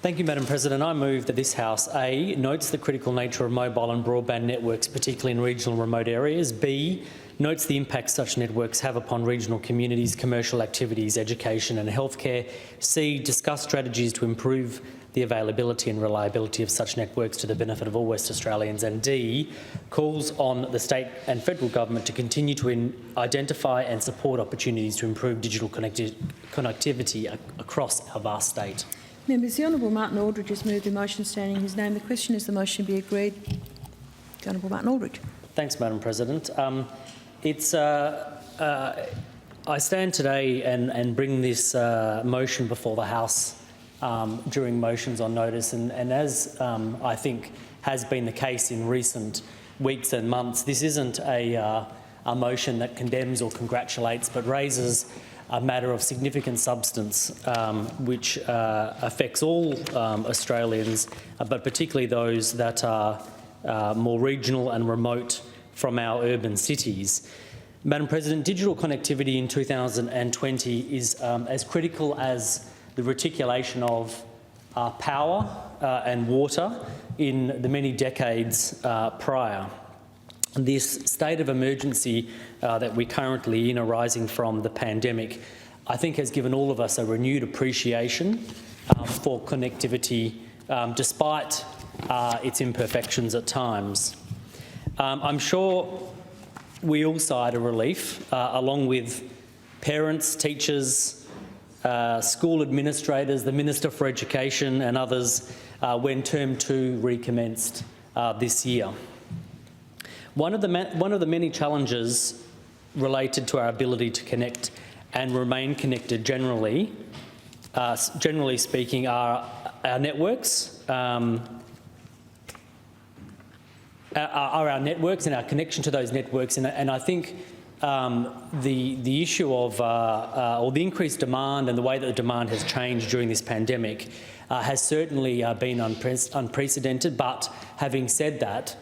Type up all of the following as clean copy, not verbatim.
Thank you, Madam President. I move that this House A notes the critical nature of mobile and broadband networks, particularly in regional and remote areas. B notes the impact such networks have upon regional communities, commercial activities, education and healthcare. C discuss strategies to improve the availability and reliability of such networks to the benefit of all West Australians. And D calls on the state and federal government to continue to identify and support opportunities to improve digital connectivity across our vast state. Members, the Honourable Martin Aldridge has moved the motion standing in his name. The question is the motion be agreed. The Honourable Martin Aldridge. Thanks, Madam President. I stand today and bring this motion before the House during motions on notice, and as I think has been the case in recent weeks and months, this isn't a motion that condemns or congratulates, but raises a matter of significant substance which affects all Australians, but particularly those that are more regional and remote from our urban cities. Madam President, digital connectivity in 2020 is as critical as the reticulation of power and water in the many decades prior. This state of emergency that we're currently in, arising from the pandemic, I think has given all of us a renewed appreciation for connectivity, despite its imperfections at times. I'm sure we all sighed a relief, along with parents, teachers, school administrators, the Minister for Education and others, when Term 2 recommenced this year. One of the many challenges related to our ability to connect and remain connected generally speaking, are our networks, are our networks and our connection to those networks. And I think the issue of or the increased demand and the way that the demand has changed during this pandemic has certainly been unprecedented. But having said that,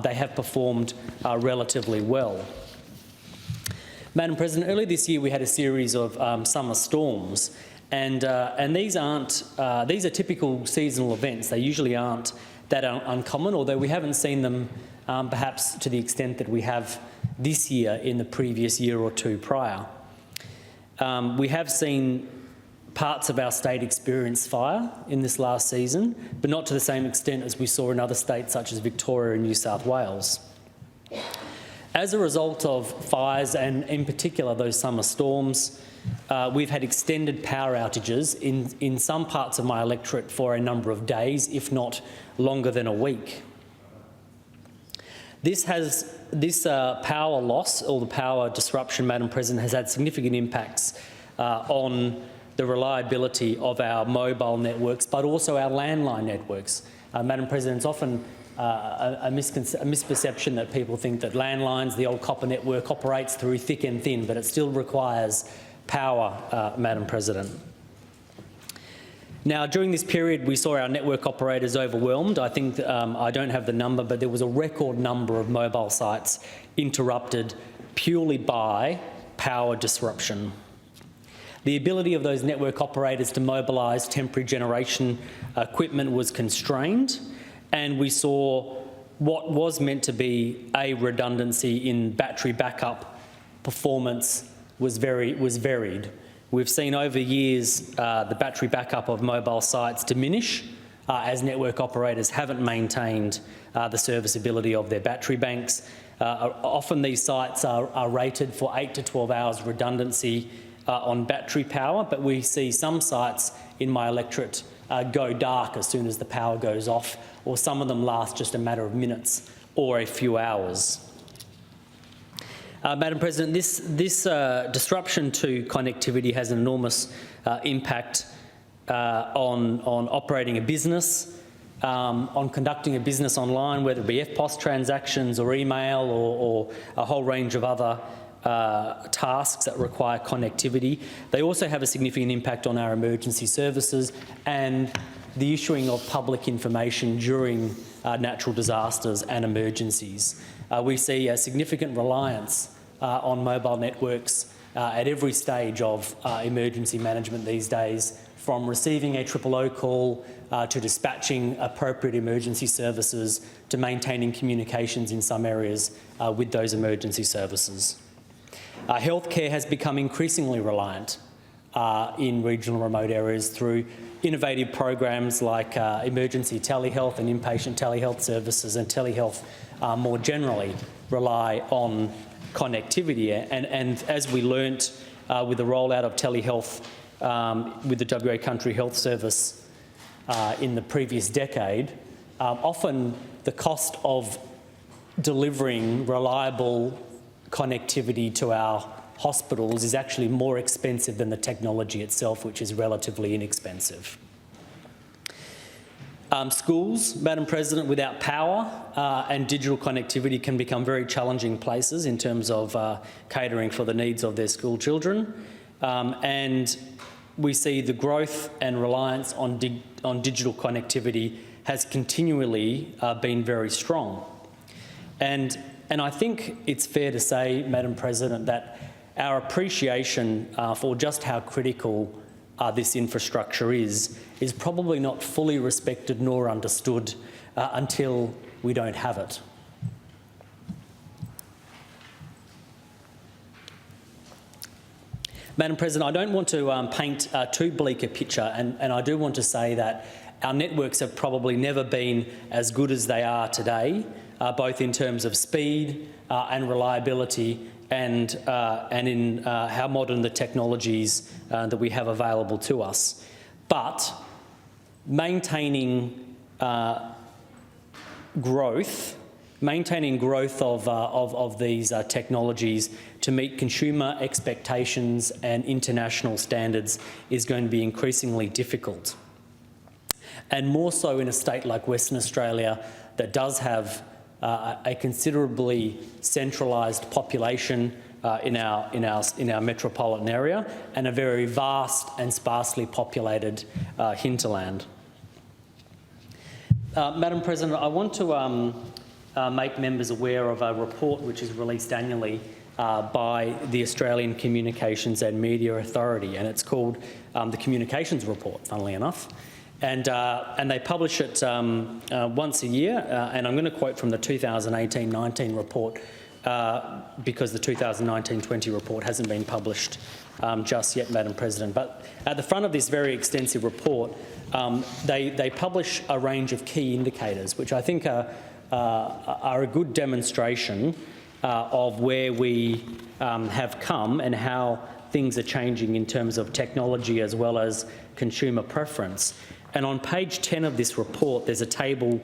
they have performed relatively well. Madam President, earlier this year we had a series of summer storms, and these are typical seasonal events. They usually aren't that uncommon, although we haven't seen them perhaps to the extent that we have this year in the previous year or two prior. We have seen parts of our state experience fire in this last season, but not to the same extent as we saw in other states such as Victoria and New South Wales. As a result of fires, and in particular those summer storms, we've had extended power outages in some parts of my electorate for a number of days, if not longer than a week. This power loss, or the power disruption, Madam President, has had significant impacts on the reliability of our mobile networks, but also our landline networks. Madam President, it's often a misperception that people think that landlines, the old copper network, operates through thick and thin, but it still requires power, Madam President. Now, during this period, we saw our network operators overwhelmed. I think, I don't have the number, but there was a record number of mobile sites interrupted purely by power disruption. The ability of those network operators to mobilise temporary generation equipment was constrained, and we saw what was meant to be a redundancy in battery backup performance was varied. We've seen over years the battery backup of mobile sites diminish as network operators haven't maintained the serviceability of their battery banks. Often these sites are rated for 8 to 12 hours redundancy on battery power, but we see some sites in my electorate go dark as soon as the power goes off, or some of them last just a matter of minutes or a few hours. Madam President, this disruption to connectivity has an enormous impact on operating a business, on conducting a business online, whether it be FPOS transactions or email or a whole range of other tasks that require connectivity. They also have a significant impact on our emergency services and the issuing of public information during natural disasters and emergencies. We see a significant reliance on mobile networks at every stage of emergency management these days, from receiving a 000 call to dispatching appropriate emergency services to maintaining communications in some areas with those emergency services. Healthcare has become increasingly reliant in regional remote areas through innovative programs like emergency telehealth and inpatient telehealth services, and telehealth more generally rely on connectivity. And as we learnt with the rollout of telehealth with the WA Country Health Service in the previous decade, often the cost of delivering reliable connectivity to our hospitals is actually more expensive than the technology itself, which is relatively inexpensive. Schools, Madam President, without power and digital connectivity can become very challenging places in terms of catering for the needs of their school children. And we see the growth and reliance on digital connectivity has continually been very strong. And I think it's fair to say, Madam President, that our appreciation for just how critical this infrastructure is probably not fully respected nor understood until we don't have it. Madam President, I don't want to paint too bleak a picture, and I do want to say that our networks have probably never been as good as they are today, both in terms of speed and reliability, and in how modern the technologies that we have available to us. But maintaining growth of these technologies to meet consumer expectations and international standards is going to be increasingly difficult. And more so in a state like Western Australia that does have a considerably centralised population in our metropolitan area, and a very vast and sparsely populated hinterland. Madam President, I want to make members aware of a report which is released annually by the Australian Communications and Media Authority, and it's called the Communications Report, funnily enough. And they publish it once a year, and I'm going to quote from the 2018-19 report because the 2019-20 report hasn't been published just yet, Madam President. But at the front of this very extensive report, they publish a range of key indicators, which I think are a good demonstration of where we have come and how things are changing in terms of technology as well as consumer preference. And on page 10 of this report, there's a table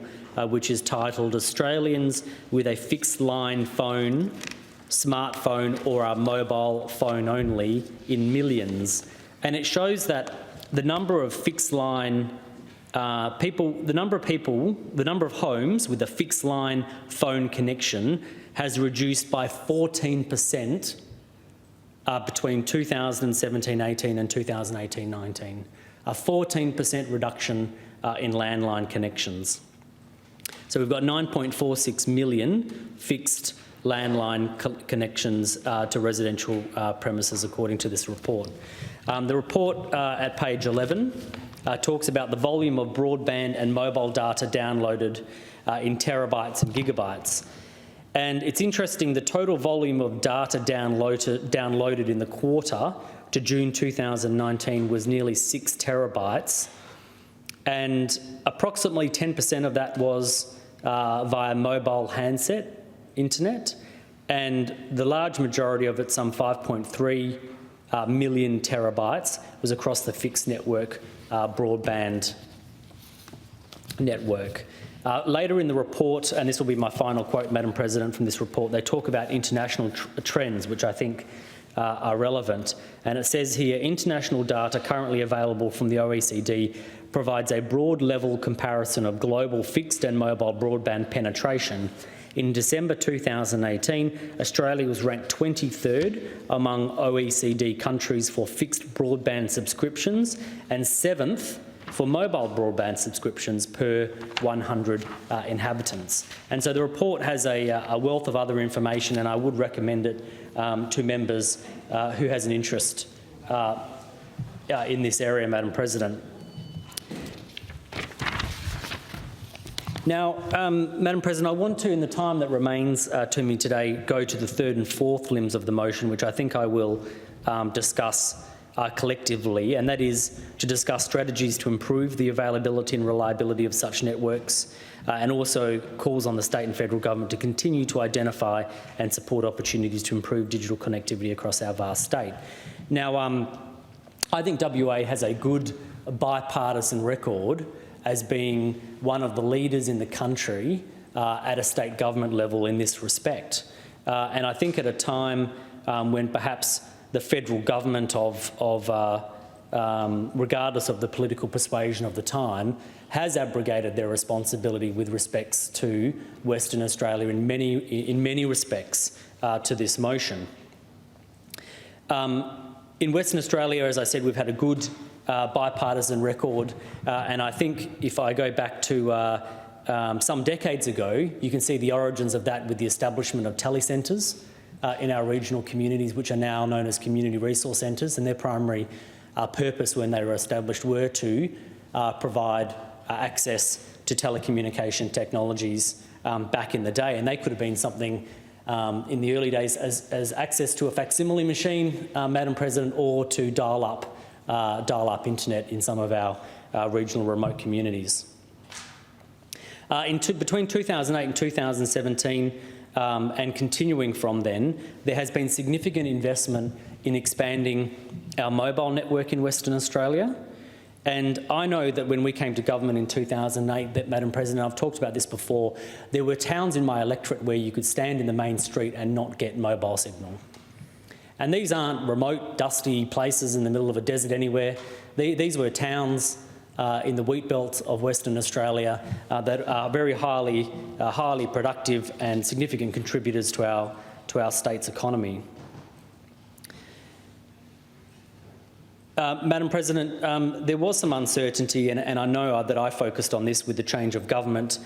which is titled Australians with a fixed line phone, smartphone or a mobile phone only in millions. And it shows that the number of fixed line the number of homes with a fixed line phone connection has reduced by 14% between 2017-18 and 2018-19. A 14% reduction in landline connections. So we've got 9.46 million fixed landline connections to residential premises, according to this report. The report at page 11 talks about the volume of broadband and mobile data downloaded in terabytes and gigabytes. And it's interesting, the total volume of data downloaded in the quarter to June 2019 was nearly 6 terabytes, and approximately 10% of that was via mobile handset internet, and the large majority of it, some 5.3 million terabytes, was across the fixed network broadband network. Later in the report, and this will be my final quote, Madam President, from this report, they talk about international trends, which I think are relevant. And it says here, international data currently available from the OECD provides a broad level comparison of global fixed and mobile broadband penetration. In December 2018, Australia was ranked 23rd among OECD countries for fixed broadband subscriptions and 7th for mobile broadband subscriptions per 100 inhabitants. And so the report has a wealth of other information, and I would recommend it to members who has an interest in this area, Madam President. Now, Madam President, I want to, in the time that remains to me today, go to the third and fourth limbs of the motion, which I think I will discuss collectively, and that is to discuss strategies to improve the availability and reliability of such networks, and also calls on the state and federal government to continue to identify and support opportunities to improve digital connectivity across our vast state. Now, I think WA has a good bipartisan record as being one of the leaders in the country at a state government level in this respect. And I think at a time when perhaps the federal government regardless of the political persuasion of the time, has abrogated their responsibility with respects to Western Australia in many respects to this motion. In Western Australia, as I said, we've had a good bipartisan record, and I think if I go back to some decades ago, you can see the origins of that with the establishment of telecentres in our regional communities, which are now known as community resource centres, and their primary purpose when they were established were to provide access to telecommunication technologies back in the day, and they could have been something in the early days as access to a facsimile machine, Madam President, or to dial-up internet in some of our regional remote communities. Between 2008 and 2017, and continuing from then, there has been significant investment in expanding our mobile network in Western Australia. And I know that when we came to government in 2008, that, Madam President, I've talked about this before, there were towns in my electorate where you could stand in the main street and not get mobile signal. And these aren't remote, dusty places in the middle of a desert anywhere. These were towns in the wheat belt of Western Australia that are very highly productive and significant contributors to our state's economy. Madam President, there was some uncertainty, and I know that I focused on this with the change of government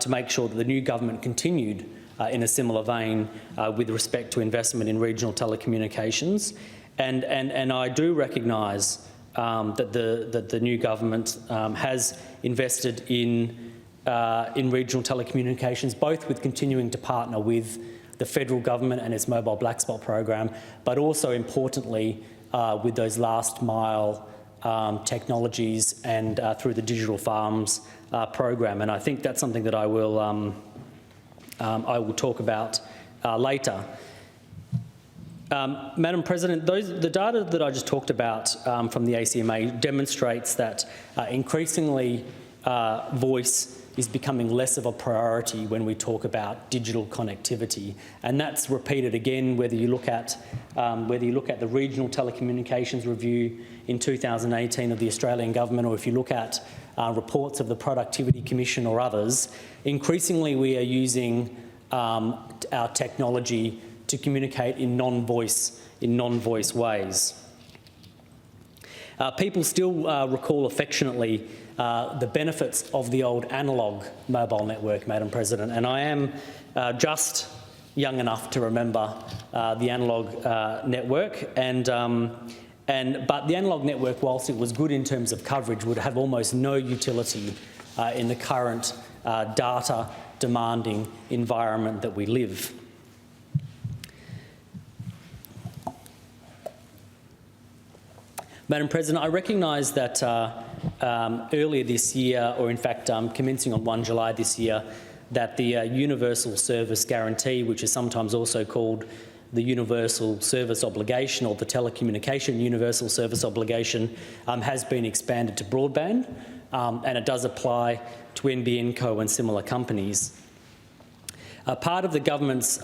to make sure that the new government continued in a similar vein with respect to investment in regional telecommunications. And I do recognise that the new government has invested in regional telecommunications, both with continuing to partner with the federal government and its mobile black spot program, but also importantly with those last mile technologies and through the digital farms program. And I think that's something that I will talk about later. Madam President, the data that I just talked about from the ACMA demonstrates that increasingly voice is becoming less of a priority when we talk about digital connectivity, and that's repeated again whether you look at the Regional Telecommunications Review in 2018 of the Australian Government, or if you look at reports of the Productivity Commission or others. Increasingly, we are using our technology to communicate in non-voice ways. People still recall affectionately the benefits of the old analogue mobile network, Madam President, and I am just young enough to remember the analogue network, but the analogue network, whilst it was good in terms of coverage, would have almost no utility in the current data demanding environment that we live. Madam President, I recognise that earlier this year, or in fact commencing on 1 July this year, that the Universal Service Guarantee, which is sometimes also called the Universal Service Obligation or the Telecommunication Universal Service Obligation, has been expanded to broadband, and it does apply to NBN Co and similar companies. Part of the government's,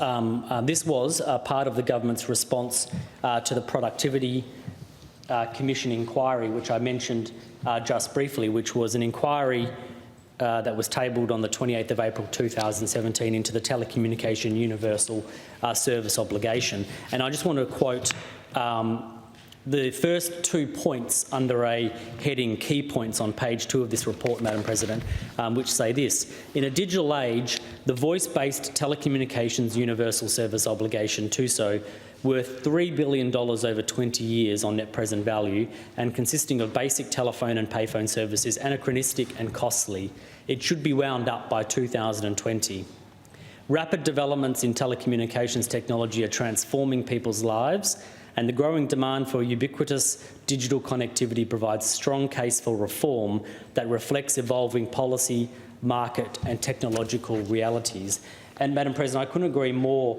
this was part of the government's response to the Productivity Commission inquiry, which I mentioned just briefly, which was an inquiry that was tabled on the 28th of April 2017 into the Telecommunication Universal Service Obligation. And I just want to quote the first 2 points under a heading Key Points on page 2 of this report, Madam President, which say this: in a digital age, the voice-based Telecommunications Universal Service Obligation, TUSO, worth $3 billion over 20 years on net present value and consisting of basic telephone and payphone services, anachronistic and costly. It should be wound up by 2020. Rapid developments in telecommunications technology are transforming people's lives, and the growing demand for ubiquitous digital connectivity provides a strong case for reform that reflects evolving policy, market and technological realities. And Madam President, I couldn't agree more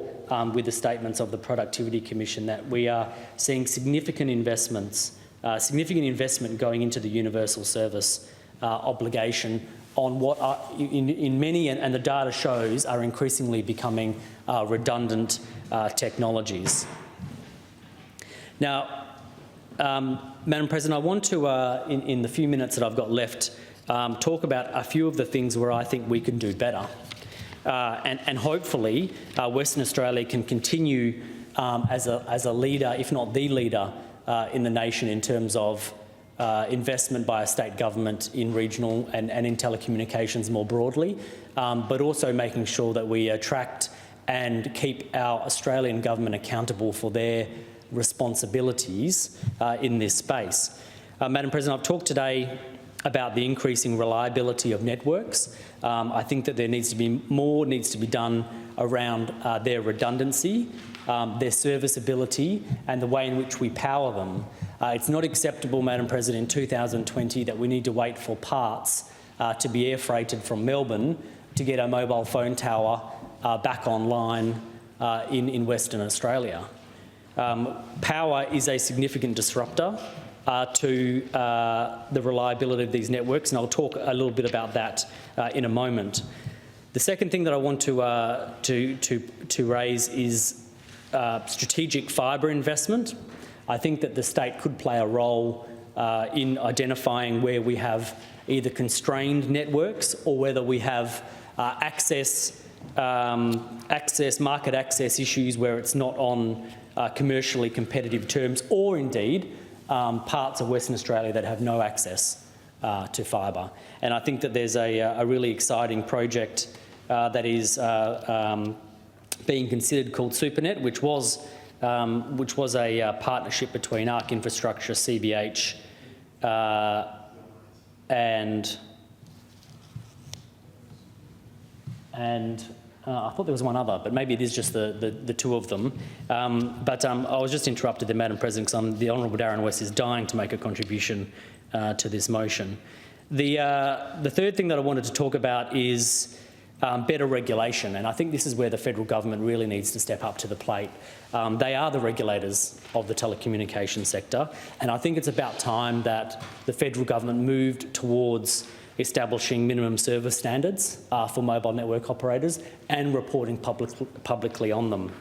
with the statements of the Productivity Commission that we are seeing significant investment going into the universal service obligation on what are, in many, and the data shows, are increasingly becoming redundant technologies. Now, Madam President, I want to, in the few minutes that I've got left, talk about a few of the things where I think we can do better. And hopefully Western Australia can continue as a leader, if not the leader, in the nation in terms of investment by a state government in regional and in telecommunications more broadly, but also making sure that we attract and keep our Australian government accountable for their responsibilities in this space. Madam President, I've talked today about the increasing reliability of networks. I think that there needs to be more needs to be done around their redundancy, their serviceability and the way in which we power them. It's not acceptable, Madam President, in 2020 that we need to wait for parts to be air freighted from Melbourne to get a mobile phone tower back online in Western Australia. Power is a significant disruptor to the reliability of these networks, and I'll talk a little bit about that in a moment. The second thing that I want to raise is strategic fibre investment. I think that the state could play a role in identifying where we have either constrained networks or whether we have market access issues where it's not on commercially competitive terms, or indeed parts of Western Australia that have no access to fibre. And I think that there's a really exciting project that is being considered called SuperNet, which was a partnership between ARC Infrastructure, CBH, and I thought there was one other, but maybe it is just the two of them. But I was just interrupted there, Madam President, because the Honourable Darren West is dying to make a contribution to this motion. The third thing that I wanted to talk about is better regulation, and I think this is where the federal government really needs to step up to the plate. They are the regulators of the telecommunications sector, and I think it's about time that the federal government moved towards establishing minimum service standards for mobile network operators and reporting publicly on them.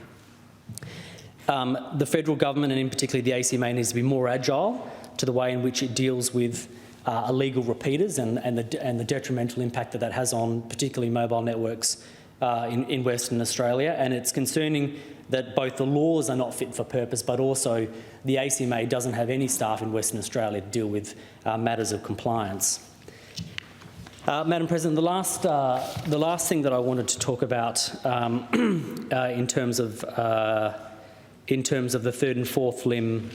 The federal government, and in particular the ACMA, needs to be more agile to the way in which it deals with illegal repeaters and the detrimental impact that has on particularly mobile networks in Western Australia. And it's concerning that both the laws are not fit for purpose, but also the ACMA doesn't have any staff in Western Australia to deal with matters of compliance. Madam President, the last thing that I wanted to talk about in terms of the third and fourth limb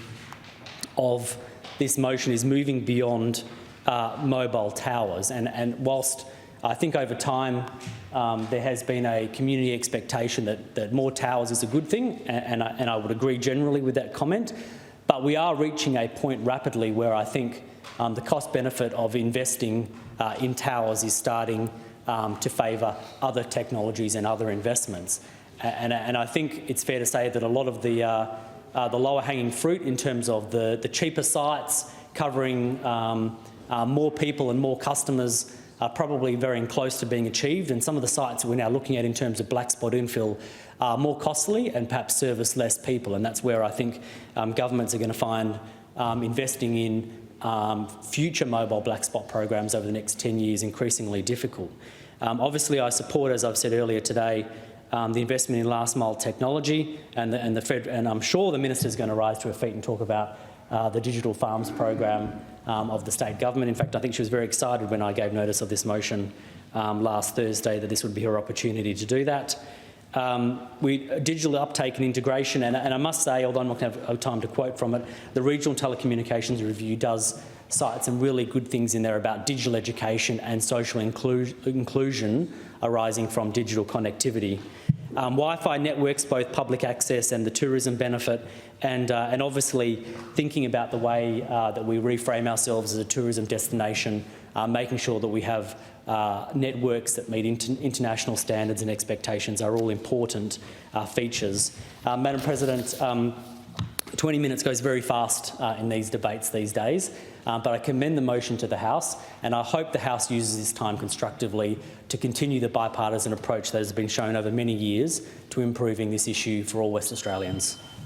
of this motion is moving beyond mobile towers. And whilst I think over time there has been a community expectation that more towers is a good thing, and I would agree generally with that comment, but we are reaching a point rapidly where I think the cost-benefit of investing in towers is starting to favour other technologies and other investments. And I think it's fair to say that a lot of the lower-hanging fruit in terms of the cheaper sites covering more people and more customers are probably very close to being achieved, and some of the sites that we're now looking at in terms of black spot infill are more costly and perhaps service less people, and that's where I think governments are going to find investing in future mobile black spot programs over the next 10 years increasingly difficult. Obviously, I support, as I've said earlier today, the investment in last mile technology, and I'm sure the Minister is going to rise to her feet and talk about the Digital Farms program of the state government. In fact, I think she was very excited when I gave notice of this motion last Thursday that this would be her opportunity to do that. digital uptake and integration, and I must say, although I'm not going to have time to quote from it, the Regional Telecommunications Review does cite some really good things in there about digital education and social inclusion arising from digital connectivity. Wi-Fi networks, both public access and the tourism benefit, and obviously thinking about the way that we reframe ourselves as a tourism destination, making sure that we have networks that meet international standards and expectations are all important features. Madam President, 20 minutes goes very fast in these debates these days, but I commend the motion to the House, and I hope the House uses this time constructively to continue the bipartisan approach that has been shown over many years to improving this issue for all West Australians.